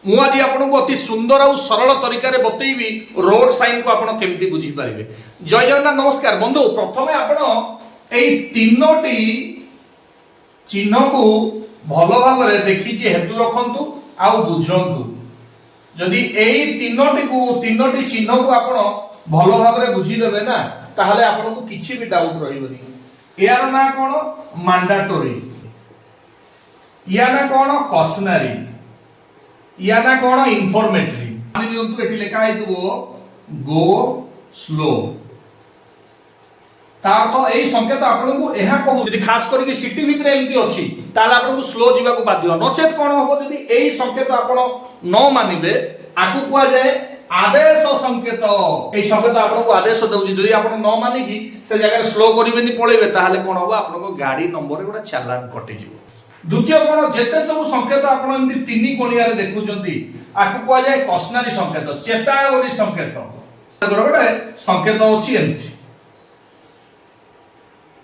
मु आज आपको अति सुंदर और सरल तरीका बतईबी रोड साइन को आप केमती बुझीपारे। जय जगन्नाथ नमस्कार बंधु। प्रथम आप तीनोटी चिन्ह को भल भाव देखिए हेतु रखु आउ बुझंतु। जदि तीनोटी चिन्ह को आप भल भाव बुझीदेवे ना ताहले आपको किसी भी डाउट रही। यार ना कौन मांडाटोरी, या ना कौन कॉशनरी, या ना कौन इनफॉर्मेटरी। मान लियंतु एठी लिखा हेतु गो स्लो, तार तो एई संकेत आपनको एहा कहू। यदि खास करके सिटी भितर एमती अछि ताले आपनको स्लो जीवा को बाध्य। नचेत कोन होबो यदि एई संकेत आपण न मानिबे आकु कुआ जाय आदेश संकेत। एई संकेत आपनको आदेश दउछि। यदि आपण न मानिकी से जगह स्लो करिबेनी पळेबे ताले कोन होबो आपनको गाड़ी नंबर गोटा चालान कटि जिवो। द्वितीय कोण जेते सब संकेत आपण एमती तीन कोणिया रे देखुचंती आकु कुआ जाय कॉशनरी संकेत, चेतावनी संकेत। गोटे संकेत अछि एमती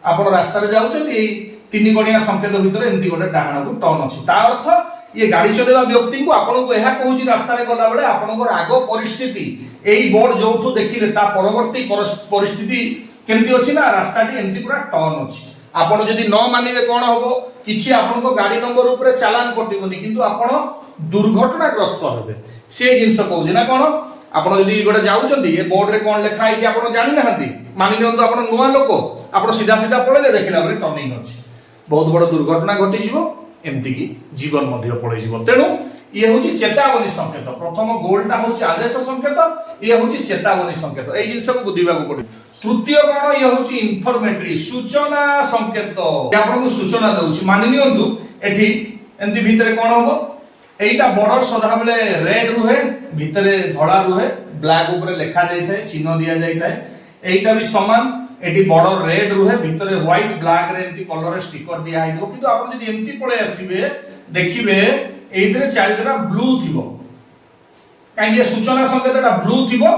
आपण रास्ता रे जाउछंती तीन कोणिया संकेत भितर एमती गोटे डाहाण को टर्न अछि। ता अर्थ ये गाड़ी चलेवा व्यक्ति को आपण को एहा कहूची रास्ता रे गला बेले आपनकर आगो परिस्थिति एई बोर्ड जोठो देखिले ता परवर्ती परिस्थिति केमती अछि ना रास्ताटी एमती पूरा टर्न अछि। आपण जदि न मानिबे कोन होबो किछि आपण को गाड़ी नंबर ऊपर चालान कटिबोनी किंतु आपण दुर्घटनाग्रस्त हेबे। से जिंस कहूची ना कोन आपण जदि गोटे जाउछंती ए बोर्ड रे कोन लिखा आइछि आपण जानि नहंती मानि नियंतु आपण नुवा लोक आपण सीधा सीधा पळेले देखिला बरे टर्निंग अछि बहुत बड़ दुर्घटना घटी जिवो एमती की जीवन मध्य पळै जिवो। तेनु ये होची चेतावनी संकेत। प्रथम गोलटा होची आदेश संकेत, ये होची चेतावनी संकेत। एई जिंस को बुद्धिबा को पड़े। तृतीय कोण ये होची इनफॉर्मेटरी सूचना संकेत। ये आपन को सूचना दउची। मानि नियंतु एठी एमती भितरे कोन होबो एईटा बॉर्डर सदा बेले रेड रुहे भितरे धळा रुहे ब्लैक ऊपर लिखा जाय थाए चिन्ह दिया जाय थाए। एईटा भी समान एटी बॉर्डर रेड रुहे भितरे व्हाइट ब्लैक रे एमती कलर स्टिकर दिया आइदो किंतु आपण जदि एमती पळे आसीबे देखिबे एइतरे चारिदरा ब्लू थिबो काई ये सूचना संकेतटा ब्लू थिबो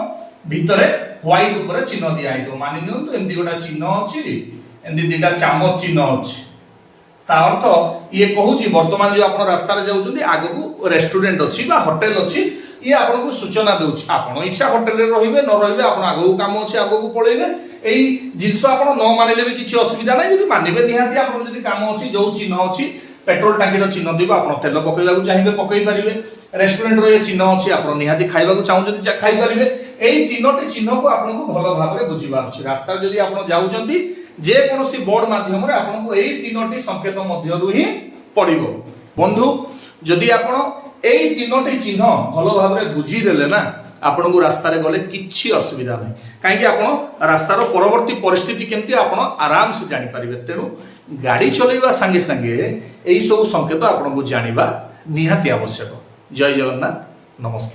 भितरे व्हाइट ऊपर चिन्ह दिया आइदो। मानि नियंतु एमती गोटा चिन्ह अछि एमती दिटा चामच चिन्ह अछि। ता अर्थ ये कहूची वर्तमान जो आपण रास्ता रे जाउछंती आगु रेस्टोरेंट अछि बा होटल अछि ये आपन को सूचना दउछि। आपन इच्छा होटल रे रहिबे न रहिबे आपन आगु काम अछि आगु को पळेबे। एई जिंस आपन न मानिले भी किछि असुविधा नै। जदि मानिबे निहाती आपन जदि काम अछि जो चिन्ह अछि पेट्रोल टांकी रो चिन्ह दिबो आपन तेल पकैबा को चाहिबे पकै परिबे। रेस्टोरेंट रो ये चिन्ह अछि आपन निहाती खाइबा को चाहू जदि खाइ परिबे। एई तीनोटी चिन्ह को आपन को भलो भाबरे बुझिबा अछि। रास्ता जदि आपन जाउछंती जे कोनोसी बोर्ड माध्यम रे आपन को एई तीनोटी संकेत मध्य रु ही पड़िबो। बंधु जदि आपन एई तीनोटी चिन्ह भलो भाबरे बुझी देले ना आपन को रास्ता रे गले किछि असुविधा नै। काहे कि आपन रास्ता रो परवर्ती परिस्थिति केमती आपन आराम से जानि परिबे। तेनु गाड़ी चलेबा संगे संगे एई सब संकेत आपन को जानिबा निहाती आवश्यक। जय जगन्नाथ नमस्कार।